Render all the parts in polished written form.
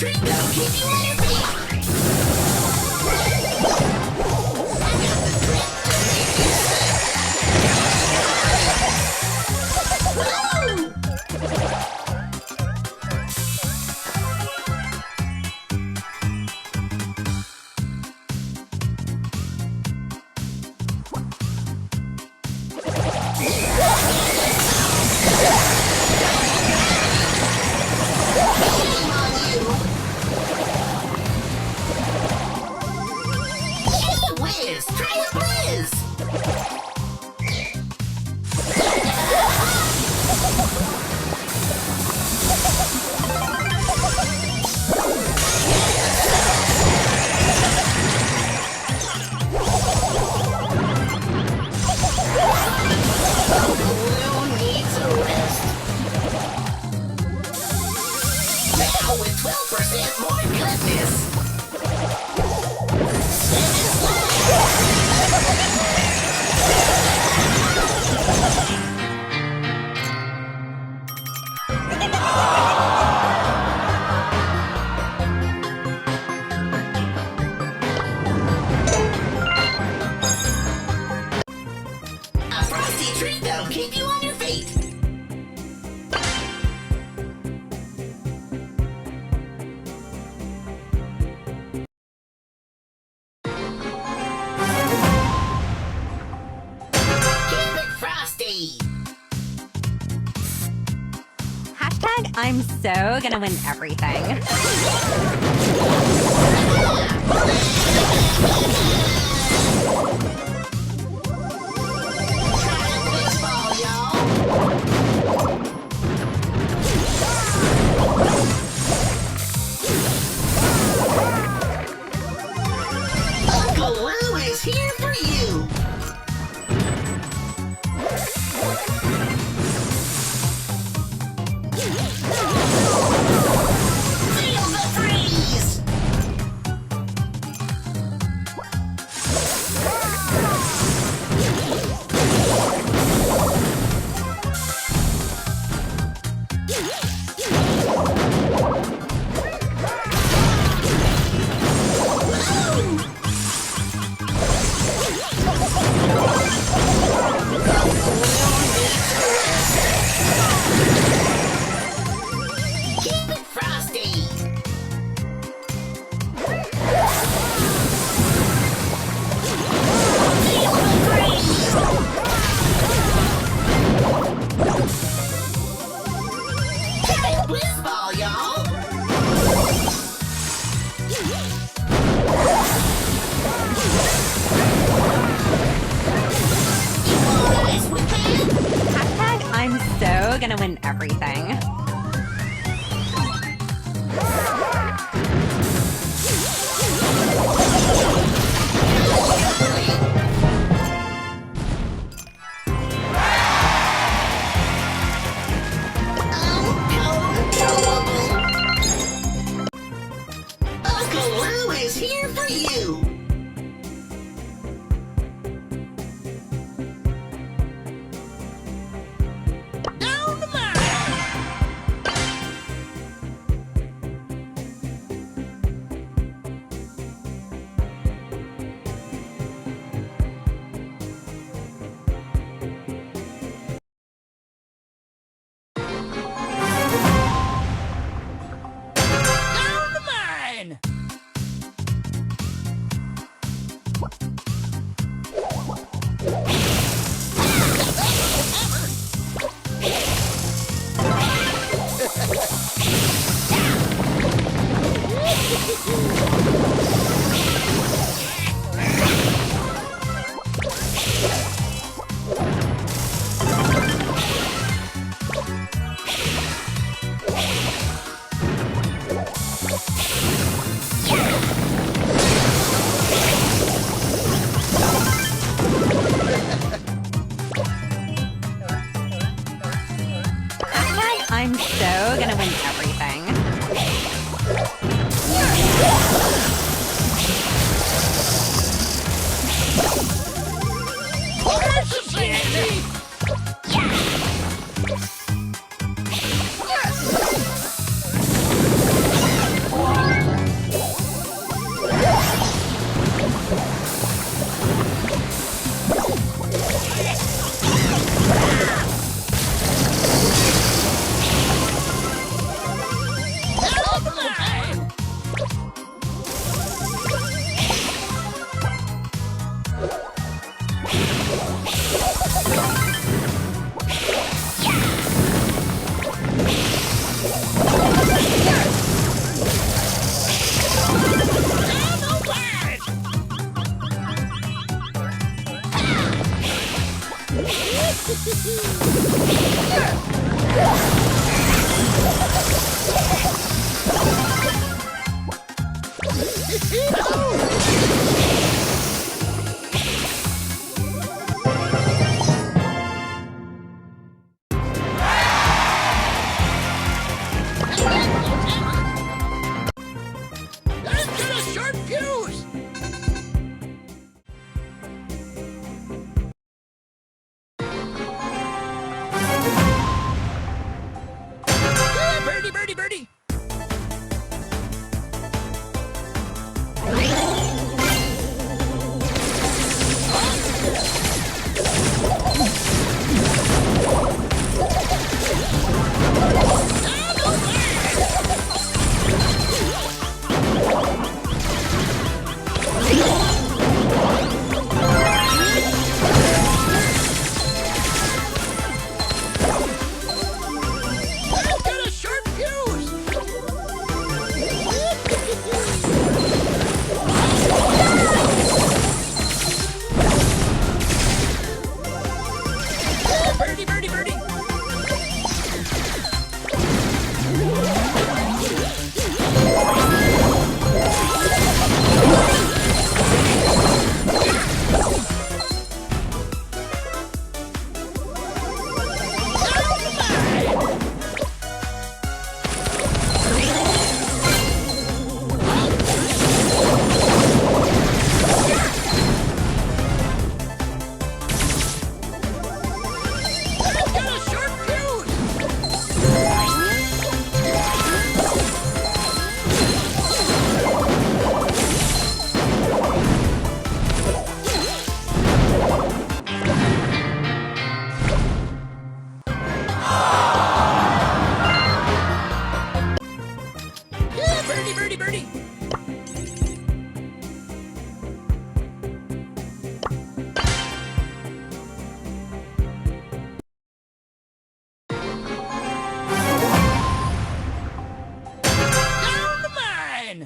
treat that'll keep you on your feet. With 12% more goodness. A frosty treat that'll keep you on your feet. Hashtag I'm so gonna win everything. Uncle Lou is here for you. Feel the freeze! Keep it frosty. Feel the freeze! Giant whiz ball, y'all! You want ice with that? Hashtag I'm so gonna win everything. Uncle Lou is here for you. Down the mine. Down the mine. Hashtag I'm so gonna win everything. birdie, birdie. Got a sharp fuse. Birdie, birdie, birdie. Got a sharp fuse. Yeah, birdie, birdie, birdie. Down the mine.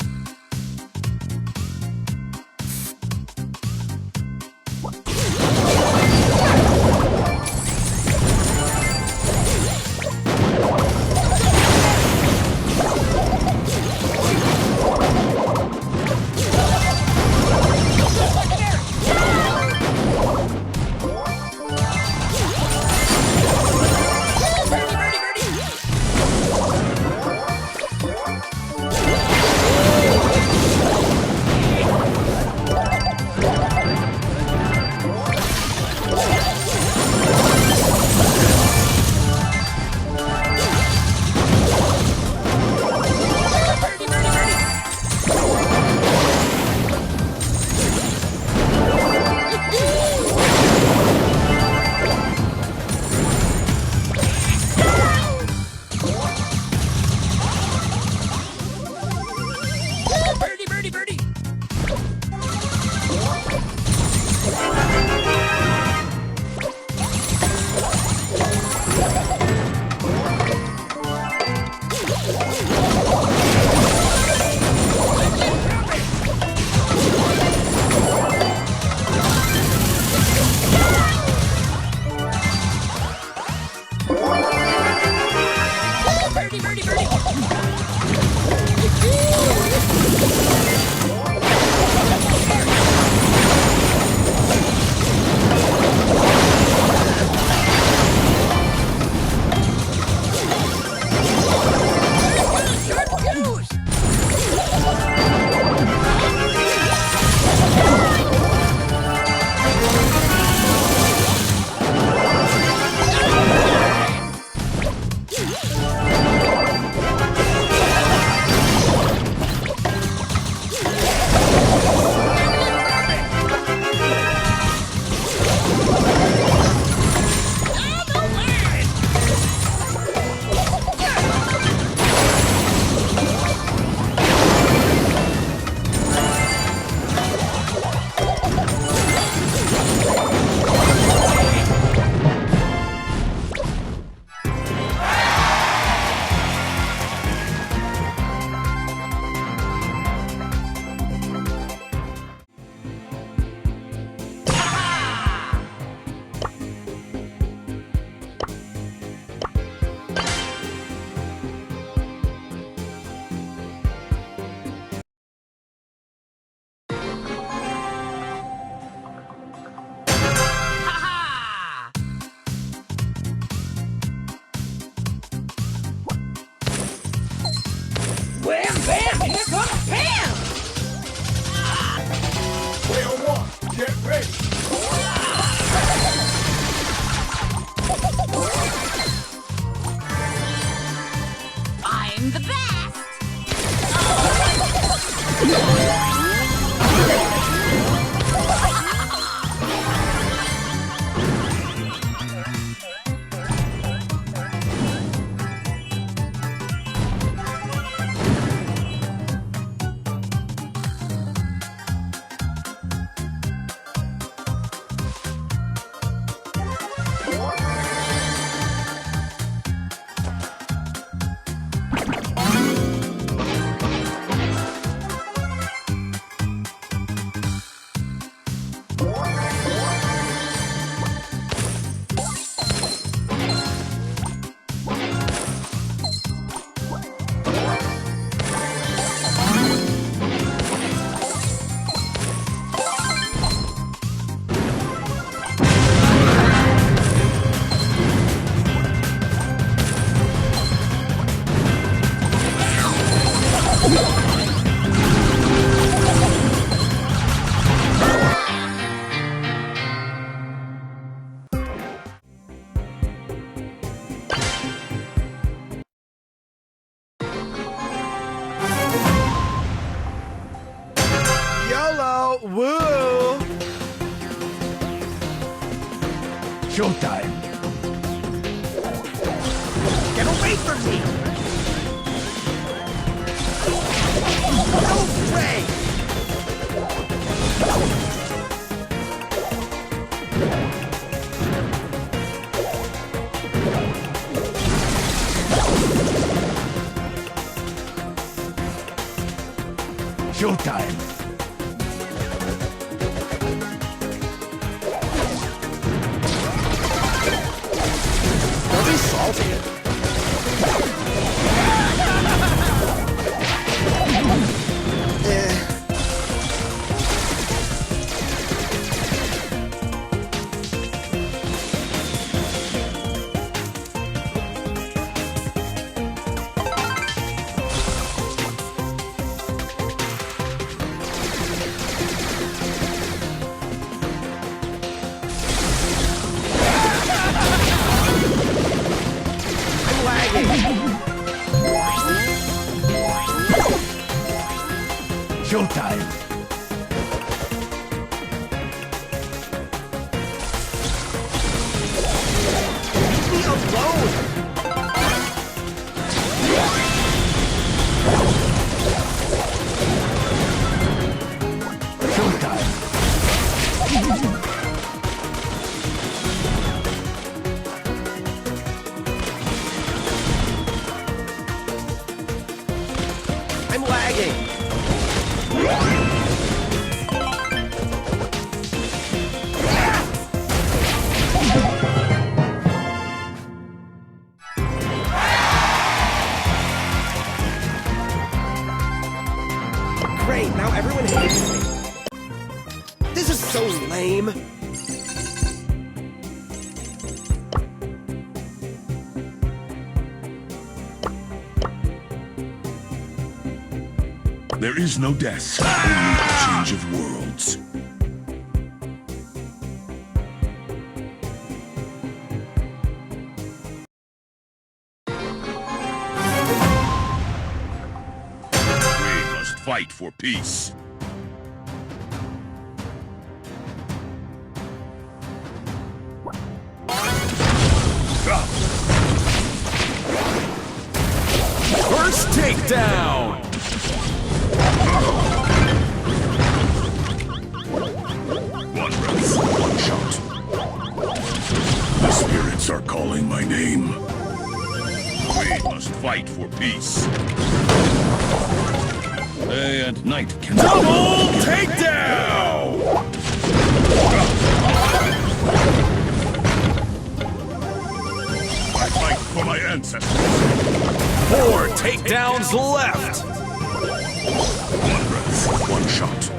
Birdie, birdie, birdie. Birdie, birdie, birdie. Birdie, birdie, birdie. Birdie, birdie, birdie. Got a sharp fuse. Down the line. Wham, bam, here comes Pam! Player one, get ready. I'm I'm the best! YOLO! Woo! Showtime. Get away from me! No way! Showtime. Don't be salty. Showtime. Leave me alone! Showtime. I'm lagging. Great, now everyone hates me. This is so lame. There is no death, only a change of worlds. We must fight for peace. First takedown! One breath, one shot. The spirits are calling my name. We must fight for peace. Day and night can Double takedown! I fight for my ancestors. 4 takedowns left! One breath, one shot.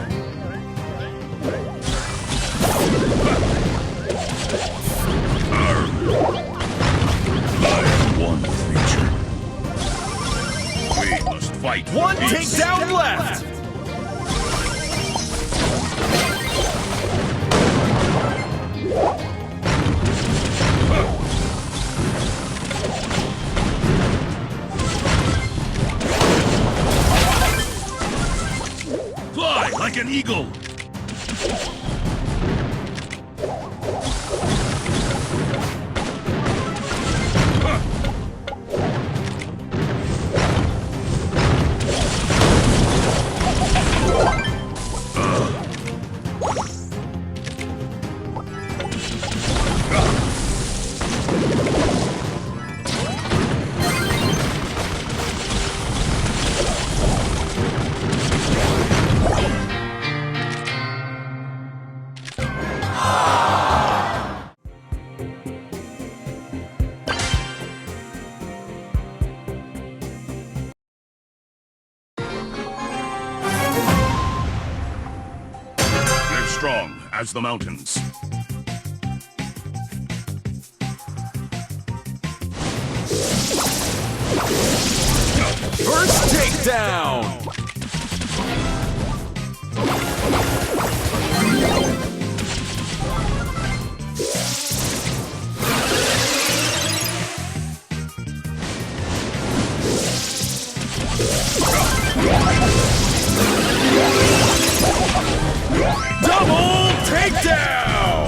I am one with nature. We must fight for One peace. takedown left! like an eagle. They're strong as the mountains. First takedown! Double takedown!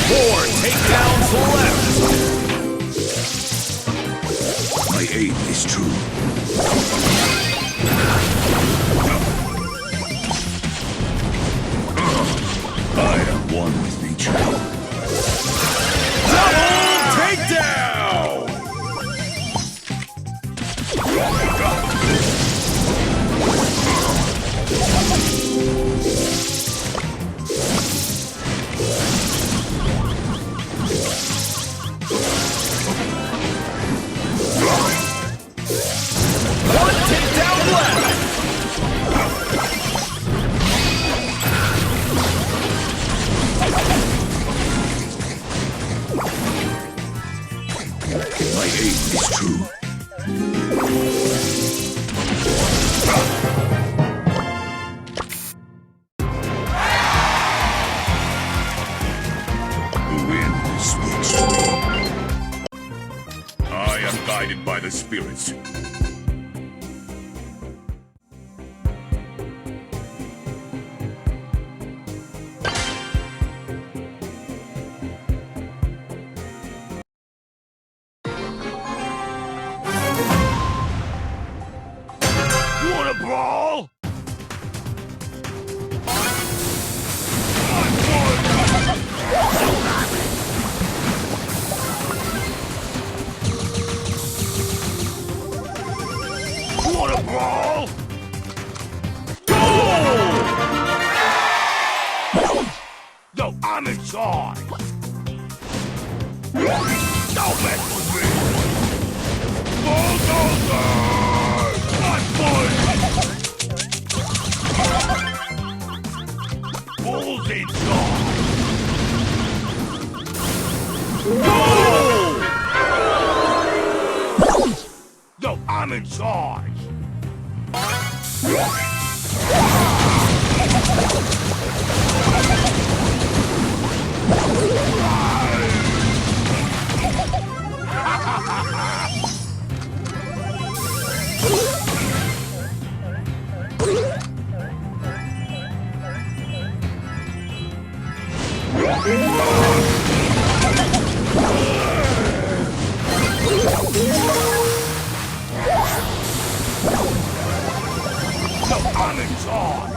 Four takedowns left! My aim is true. I am one with nature. Double takedown! One takedown left! My aim is true. The wind speaks to me. I am guided by the spirits. You wanna brawl? You wanna brawl? Go! Yo, I'm in charge. Don't mess with me. Bulldozer! Bulls in charge! Go! Yo, I'm in charge! No, I'm in charge!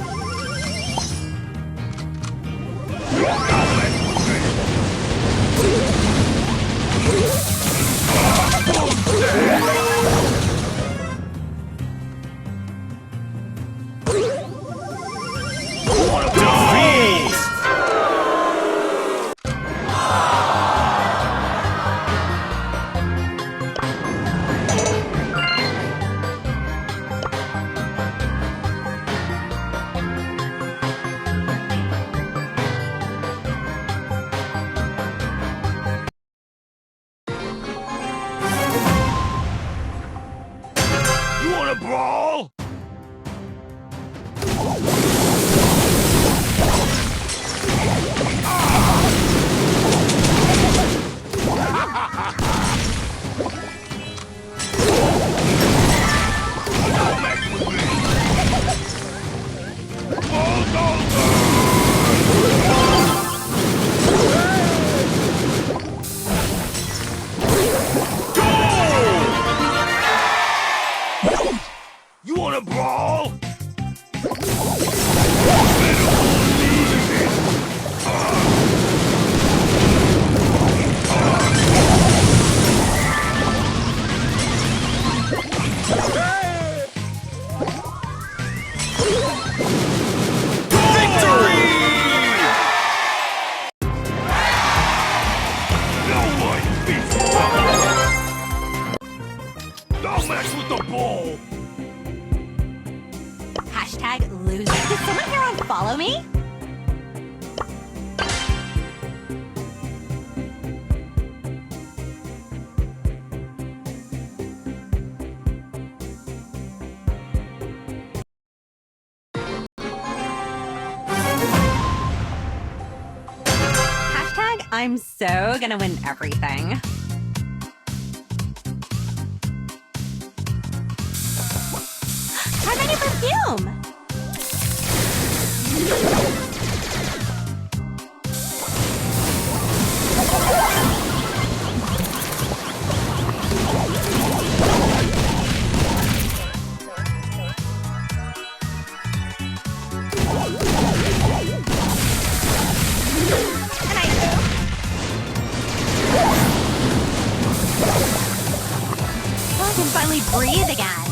I'm so gonna win everything. Try my new perfume! I can finally breathe again.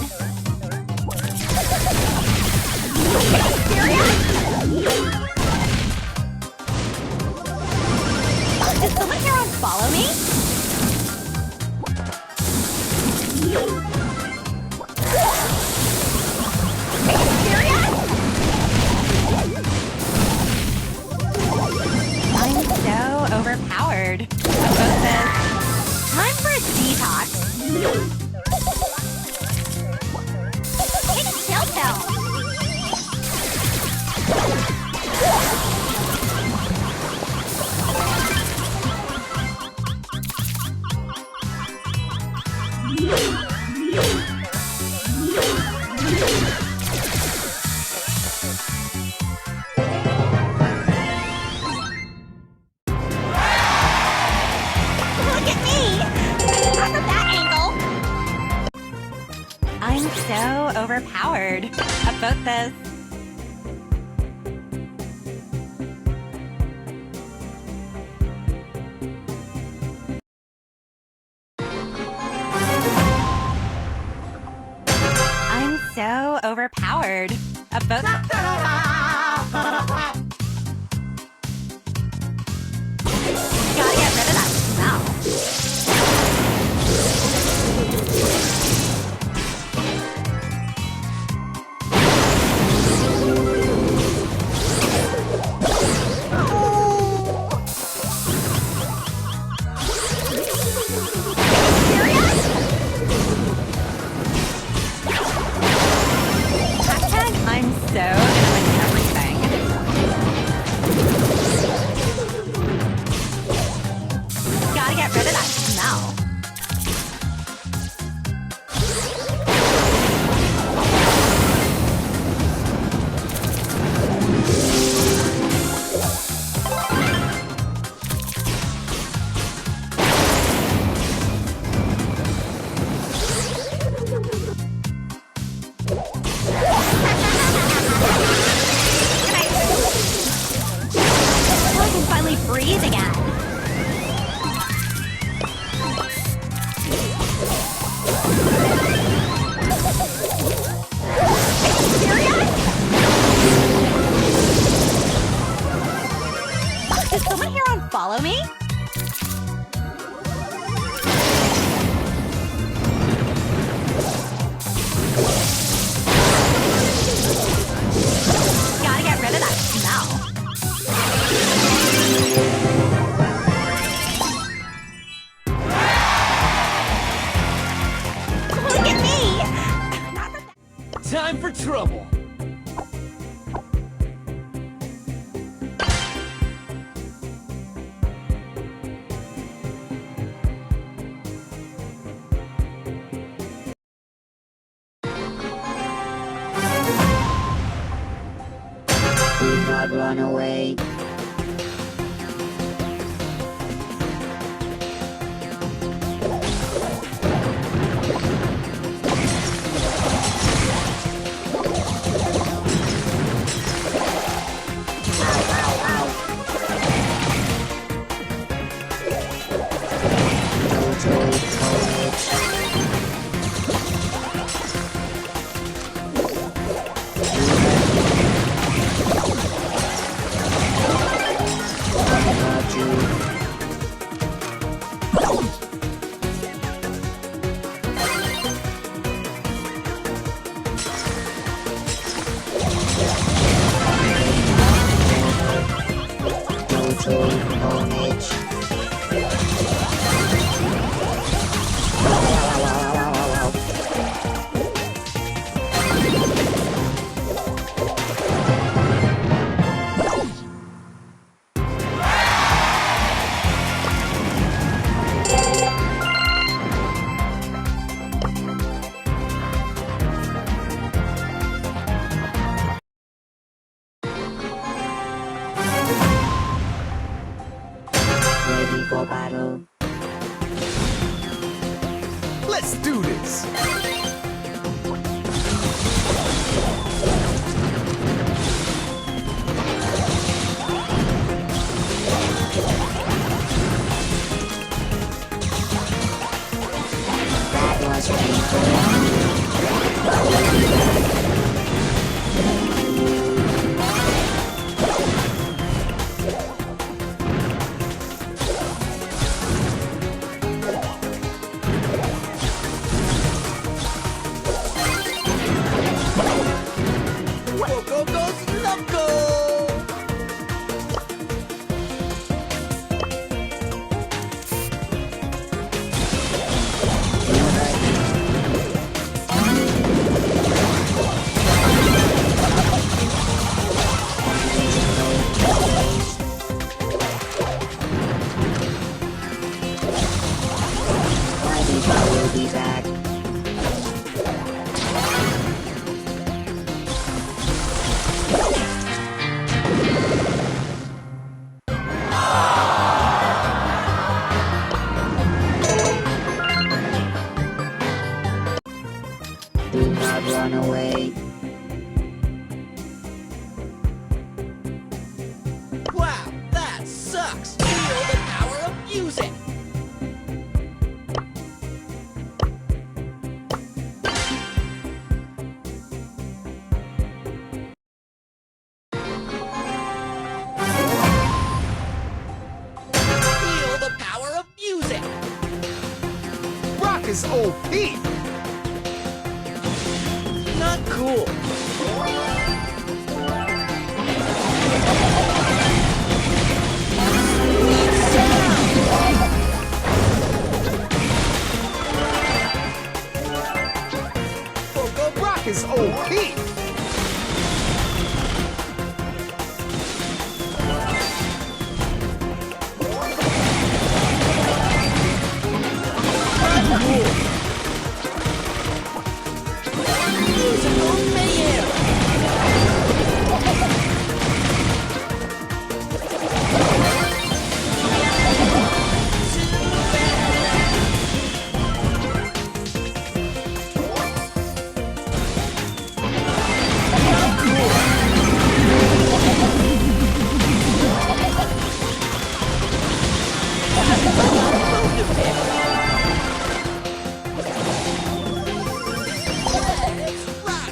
Did someone here on follow me? I'm so overpowered. About this. Time for a detox. Take a chill pill. Look at me! Not from that angle! I'm so overpowered. About this. I'm so overpowered. About Gotta get rid of that smell. Hashtag I'm so gonna win everything. Gotta get rid of that smell. I can finally breathe again. Did someone here on follow me? Gotta get rid of that smell. Look at me! Not from that Time for trouble. Do not run away. for battle. Let's do this! That was painful. Go, go, go, love go! My Deepa will be back. Do not run away. Wow, that sucks! Feel the power of music! Feel the power of music! Rock is OP! Not cool! Go, go, Rock is OP! Musical mayhem! Let's rock!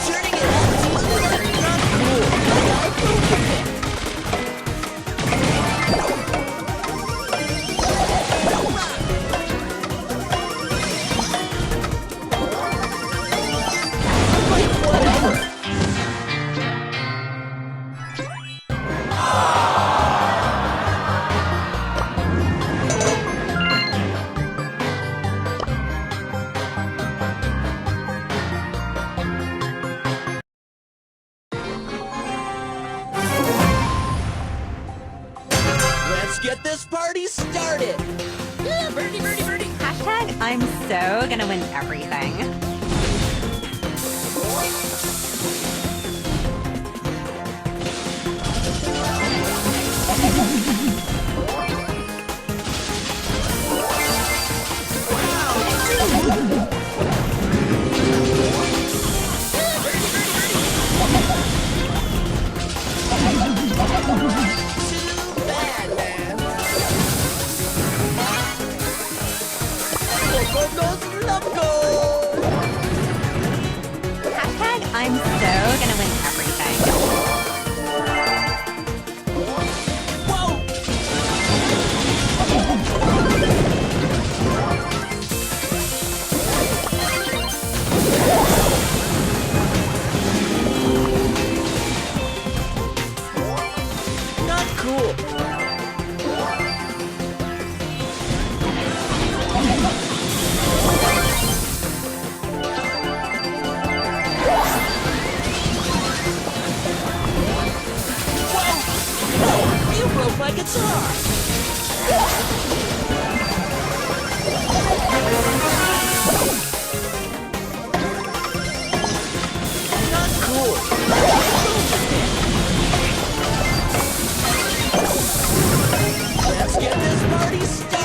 Turning it up! Not Let's get this party started! Yeah, birdie, birdie, birdie! Hashtag I'm so gonna win everything. Too bad, man! Go, go, go, love go! Hashtag I'm so gonna win everything. Whoa! Not cool! guitar! Not cool! Let's get this party started!